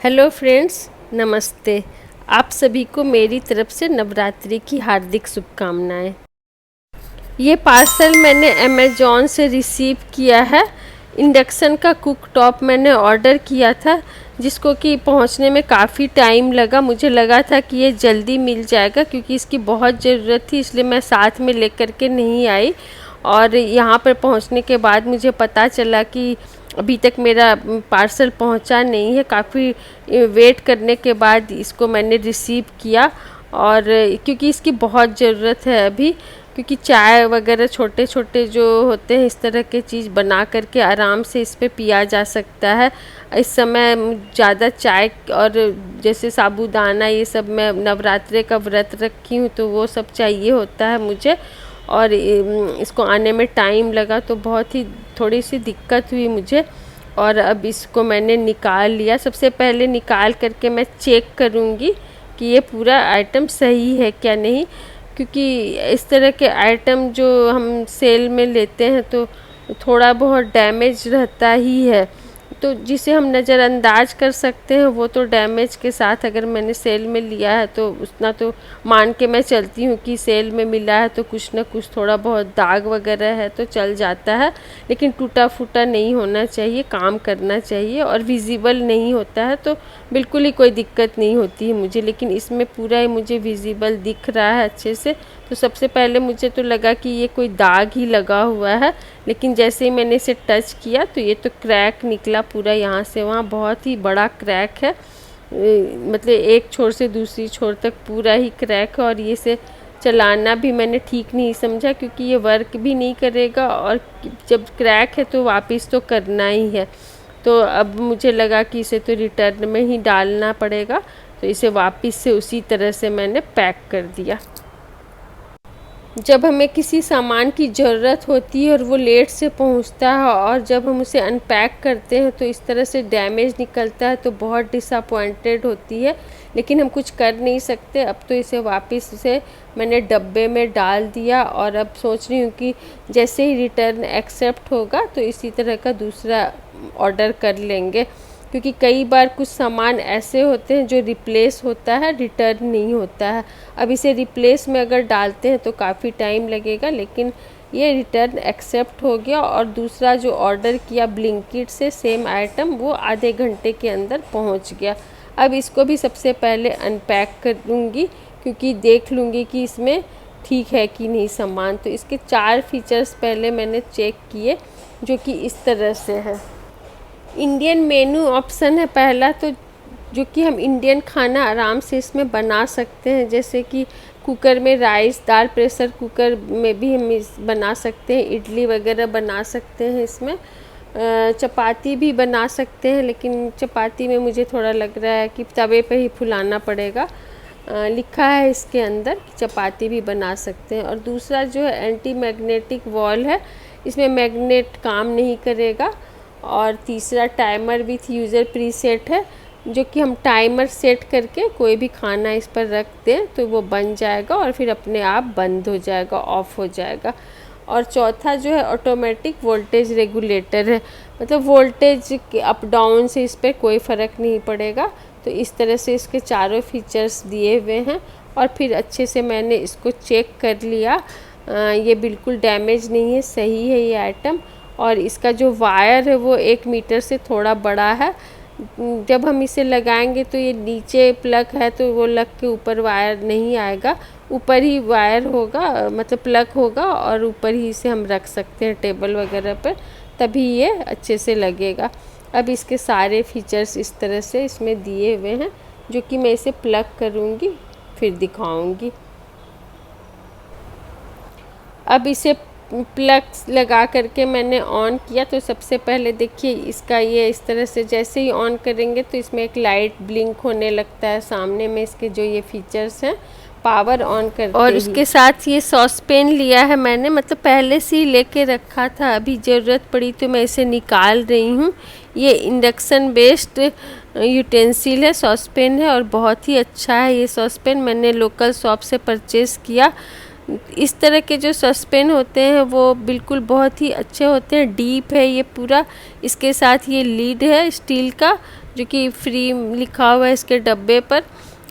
Hello friends, नमस्ते। आप सभी को मेरी तरफ से नवरात्रि की हार्दिक शुभकामनाएं। ये पार्सल मैंने अमेज़ॉन से रिसीव किया है। इंडक्शन का कुक टॉप मैंने ऑर्डर किया था, जिसको कि पहुंचने में काफ़ी टाइम लगा। मुझे लगा था कि ये जल्दी मिल जाएगा क्योंकि इसकी बहुत ज़रूरत थी, इसलिए मैं साथ में लेकर के नहीं आई। और यहाँ पर पहुंचने के बाद मुझे पता चला कि अभी तक मेरा पार्सल पहुंचा नहीं है। काफ़ी वेट करने के बाद इसको मैंने रिसीव किया, और क्योंकि इसकी बहुत ज़रूरत है अभी, क्योंकि चाय वगैरह छोटे छोटे जो होते हैं इस तरह के चीज़ बना करके आराम से इस पे पिया जा सकता है। इस समय ज़्यादा चाय और जैसे साबूदाना ये सब, मैं नवरात्रि का व्रत रखी हूँ तो वो सब चाहिए होता है मुझे। और इसको आने में टाइम लगा तो बहुत ही थोड़ी सी दिक्कत हुई मुझे। और अब इसको मैंने निकाल लिया। सबसे पहले निकाल करके मैं चेक करूँगी कि ये पूरा आइटम सही है क्या नहीं, क्योंकि इस तरह के आइटम जो हम सेल में लेते हैं तो थोड़ा बहुत डैमेज रहता ही है। तो जिसे हम नज़रअंदाज कर सकते हैं वो तो डैमेज के साथ, अगर मैंने सेल में लिया है तो उतना तो मान के मैं चलती हूँ कि सेल में मिला है तो कुछ ना कुछ थोड़ा बहुत दाग वगैरह है तो चल जाता है, लेकिन टूटा फूटा नहीं होना चाहिए, काम करना चाहिए और विजिबल नहीं होता है तो बिल्कुल ही कोई दिक्कत नहीं होती है मुझे। लेकिन इसमें पूरा ही मुझे विजिबल दिख रहा है अच्छे से। तो सबसे पहले मुझे तो लगा कि ये कोई दाग ही लगा हुआ है, लेकिन जैसे ही मैंने इसे टच किया तो ये तो क्रैक निकला पूरा, यहाँ से वहाँ बहुत ही बड़ा क्रैक है। मतलब एक छोर से दूसरी छोर तक पूरा ही क्रैक है। और ये से चलाना भी मैंने ठीक नहीं समझा, क्योंकि ये वर्क भी नहीं करेगा और जब क्रैक है तो वापस तो करना ही है। तो अब मुझे लगा कि इसे तो रिटर्न में ही डालना पड़ेगा, तो इसे वापस से उसी तरह से मैंने पैक कर दिया। जब हमें किसी सामान की ज़रूरत होती है और वो लेट से पहुंचता है और जब हम उसे अनपैक करते हैं तो इस तरह से डैमेज निकलता है तो बहुत डिसअपॉइंटेड होती है, लेकिन हम कुछ कर नहीं सकते। अब तो इसे वापस से मैंने डब्बे में डाल दिया और अब सोच रही हूँ कि जैसे ही रिटर्न एक्सेप्ट होगा तो इसी तरह का दूसरा ऑर्डर कर लेंगे, क्योंकि कई बार कुछ सामान ऐसे होते हैं जो रिप्लेस होता है, रिटर्न नहीं होता है। अब इसे रिप्लेस में अगर डालते हैं तो काफ़ी टाइम लगेगा, लेकिन ये रिटर्न एक्सेप्ट हो गया। और दूसरा जो ऑर्डर किया ब्लिंकिट से सेम आइटम, वो आधे घंटे के अंदर पहुंच गया। अब इसको भी सबसे पहले अनपैक कर दूँगी, क्योंकि देख लूँगी कि इसमें ठीक है कि नहीं सामान। तो इसके 4 फीचर्स पहले मैंने चेक किए, जो कि इस तरह से है। इंडियन मेनू ऑप्शन है पहला, तो जो कि हम इंडियन खाना आराम से इसमें बना सकते हैं, जैसे कि कुकर में राइस, दाल प्रेशर कुकर में भी हम बना सकते हैं, इडली वगैरह बना सकते हैं इसमें। चपाती भी बना सकते हैं, लेकिन चपाती में मुझे थोड़ा लग रहा है कि तवे पे ही फुलाना पड़ेगा। लिखा है इसके अंदर कि चपाती भी बना सकते हैं। और दूसरा जो है एंटी मैग्नेटिक वॉल है, इसमें मैग्नेट काम नहीं करेगा। और तीसरा टाइमर विथ यूज़र प्रीसेट है, जो कि हम टाइमर सेट करके कोई भी खाना इस पर रख दें तो वो बन जाएगा और फिर अपने आप बंद हो जाएगा, ऑफ हो जाएगा। और चौथा जो है ऑटोमेटिक वोल्टेज रेगुलेटर है, मतलब वोल्टेज के अप डाउन से इस पर कोई फ़र्क नहीं पड़ेगा। तो इस तरह से इसके चारों फीचर्स दिए हुए हैं। और फिर अच्छे से मैंने इसको चेक कर लिया, ये बिल्कुल डैमेज नहीं है, सही है ये आइटम। और इसका जो वायर है वो 1 मीटर से थोड़ा बड़ा है। जब हम इसे लगाएंगे तो ये नीचे प्लग है तो वो लग के ऊपर वायर नहीं आएगा, ऊपर ही वायर होगा, मतलब प्लग होगा और ऊपर ही इसे हम रख सकते हैं टेबल वगैरह पर, तभी ये अच्छे से लगेगा। अब इसके सारे फीचर्स इस तरह से इसमें दिए हुए हैं, जो कि मैं इसे प्लग करूँगी फिर दिखाऊँगी। अब इसे प्लग लगा करके मैंने ऑन किया तो सबसे पहले देखिए इसका ये इस तरह से जैसे ही ऑन करेंगे तो इसमें एक लाइट ब्लिंक होने लगता है सामने में। इसके जो ये फीचर्स हैं पावर ऑन करते और उसके साथ ये सॉसपेन लिया है मैंने, मतलब पहले से ही लेके रखा था, अभी ज़रूरत पड़ी तो मैं इसे निकाल रही हूँ। ये इंडक्शन बेस्ड यूटेंसिल है, सॉसपेन है और बहुत ही अच्छा है ये सॉसपेन। मैंने लोकल शॉप से परचेज़ किया। इस तरह के जो सॉसपेन होते हैं वो बिल्कुल बहुत ही अच्छे होते हैं, डीप है ये पूरा। इसके साथ ये लीड है स्टील का, जो कि फ्री लिखा हुआ है इसके डब्बे पर।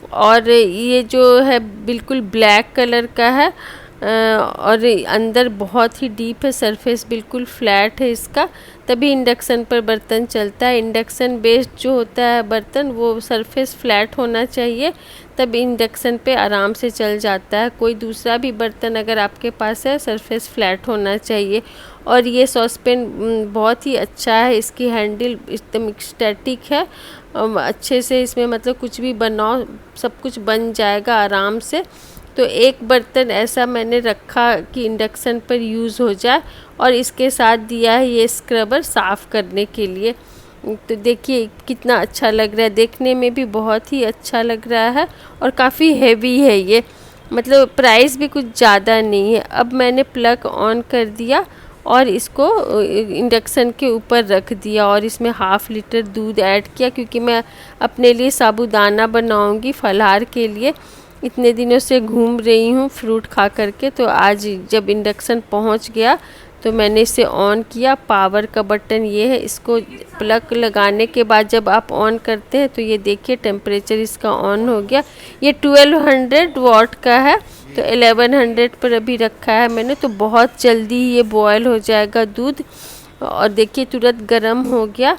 और ये जो है बिल्कुल ब्लैक कलर का है और अंदर बहुत ही डीप है, सरफेस बिल्कुल फ्लैट है इसका, तभी इंडक्शन पर बर्तन चलता है। इंडक्शन बेस्ड जो होता है बर्तन वो सरफेस फ्लैट होना चाहिए, तब इंडक्शन पे आराम से चल जाता है। कोई दूसरा भी बर्तन अगर आपके पास है सरफेस फ्लैट होना चाहिए। और ये सॉसपेन बहुत ही अच्छा है, इसकी हैंडल एकदम स्टैटिक है, अच्छे से इसमें मतलब कुछ भी बनाओ सब कुछ बन जाएगा आराम से। तो एक बर्तन ऐसा मैंने रखा कि इंडक्शन पर यूज़ हो जाए, और इसके साथ दिया है ये स्क्रबर साफ़ करने के लिए। तो देखिए कितना अच्छा लग रहा है, देखने में भी बहुत ही अच्छा लग रहा है और काफ़ी हैवी है ये, मतलब प्राइस भी कुछ ज़्यादा नहीं है। अब मैंने प्लग ऑन कर दिया और इसको इंडक्शन के ऊपर रख दिया और इसमें ½ लीटर दूध ऐड किया, क्योंकि मैं अपने लिए साबूदाना बनाऊंगी फलाहार के लिए। इतने दिनों से घूम रही हूँ फ्रूट खा करके, तो आज जब इंडक्शन पहुँच गया तो मैंने इसे ऑन किया। पावर का बटन ये है, इसको प्लग लगाने के बाद जब आप ऑन करते हैं तो ये देखिए टेम्परेचर इसका ऑन हो गया। ये 1200 वाट का है, तो 1100 पर अभी रखा है मैंने, तो बहुत जल्दी ही ये बॉयल हो जाएगा दूध। और देखिए तुरंत गर्म हो गया।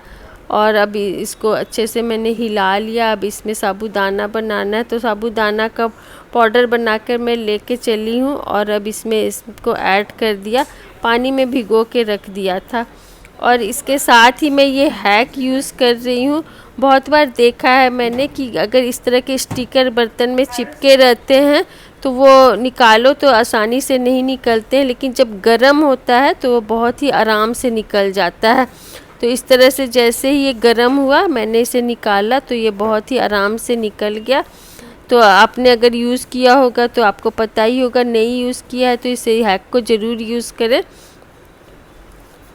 और अभी इसको अच्छे से मैंने हिला लिया। अब इसमें साबूदाना बनाना है, तो साबूदाना का पाउडर बनाकर मैं लेके चली हूँ और अब इसमें इसको ऐड कर दिया, पानी में भिगो के रख दिया था। और इसके साथ ही मैं ये हैक यूज़ कर रही हूँ। बहुत बार देखा है मैंने कि अगर इस तरह के स्टिकर बर्तन में चिपके रहते हैं तो वो निकालो तो आसानी से नहीं निकलते हैं, लेकिन जब गर्म होता है तो वो बहुत ही आराम से निकल जाता है। तो इस तरह से जैसे ही ये गर्म हुआ मैंने इसे निकाला तो ये बहुत ही आराम से निकल गया। तो आपने अगर यूज़ किया होगा तो आपको पता ही होगा, नहीं यूज़ किया है तो इसे हैक को ज़रूर यूज़ करें।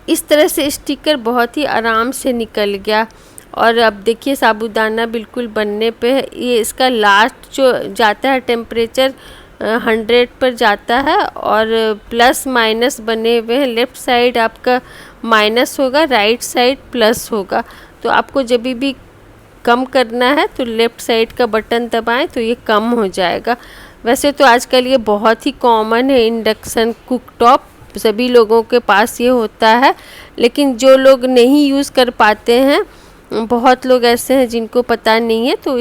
इस तरह से स्टिकर बहुत ही आराम से निकल गया। और अब देखिए साबूदाना बिल्कुल बनने पे है। ये इसका लास्ट जो जाता है टेम्परेचर 100 पर जाता है और प्लस माइनस बने हुए हैं। लेफ़्ट साइड आपका माइनस होगा, राइट साइड प्लस होगा। तो आपको जब भी कम करना है तो लेफ़्ट साइड का बटन दबाएं तो ये कम हो जाएगा। वैसे तो आजकल ये बहुत ही कॉमन है, इंडक्शन कुकटॉप सभी लोगों के पास ये होता है, लेकिन जो लोग नहीं यूज़ कर पाते हैं, बहुत लोग ऐसे हैं जिनको पता नहीं है, तो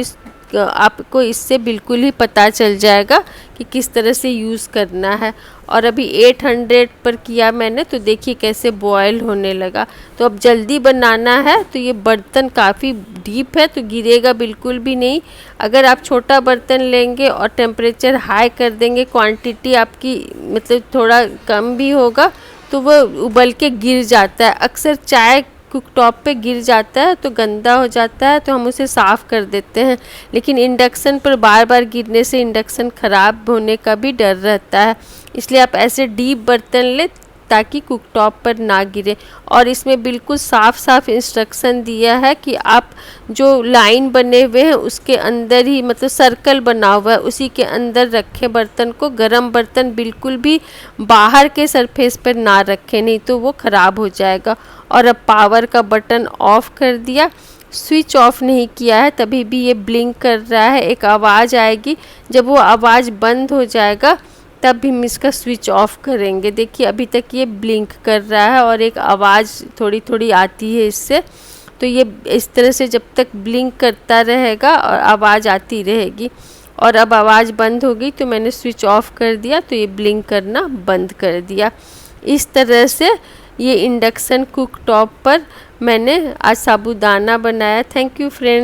आपको इससे बिल्कुल ही पता चल जाएगा कि किस तरह से यूज़ करना है। और अभी 800 पर किया मैंने, तो देखिए कैसे बॉयल होने लगा। तो अब जल्दी बनाना है, तो ये बर्तन काफ़ी डीप है तो गिरेगा बिल्कुल भी नहीं। अगर आप छोटा बर्तन लेंगे और टेम्परेचर हाई कर देंगे, क्वांटिटी आपकी मतलब थोड़ा कम भी होगा तो वो उबल के गिर जाता है। अक्सर चाय कुकटॉप पे गिर जाता है तो गंदा हो जाता है, तो हम उसे साफ़ कर देते हैं, लेकिन इंडक्शन पर बार बार गिरने से इंडक्शन ख़राब होने का भी डर रहता है। इसलिए आप ऐसे डीप बर्तन लें ताकि कुकटॉप पर ना गिरे। और इसमें बिल्कुल साफ साफ इंस्ट्रक्शन दिया है कि आप जो लाइन बने हुए हैं उसके अंदर ही, मतलब सर्कल बना हुआ है उसी के अंदर रखें बर्तन को। गर्म बर्तन बिल्कुल भी बाहर के सरफेस पर ना रखें, नहीं तो वो ख़राब हो जाएगा। और अब पावर का बटन ऑफ़ कर दिया, स्विच ऑफ नहीं किया है, तभी भी ये ब्लिंक कर रहा है, एक आवाज़ आएगी। जब वो आवाज़ बंद हो जाएगा तब भी हम इसका स्विच ऑफ करेंगे। देखिए अभी तक ये ब्लिंक कर रहा है और एक आवाज़ थोड़ी थोड़ी आती है इससे। तो ये इस तरह से जब तक ब्लिंक करता रहेगा और आवाज़ आती रहेगी। और अब आवाज़ बंद हो गई तो मैंने स्विच ऑफ कर दिया, तो ये ब्लिंक करना बंद कर दिया। इस तरह से ये इंडक्शन कुकटॉप पर मैंने आज साबूदाना बनाया। Thank you friends.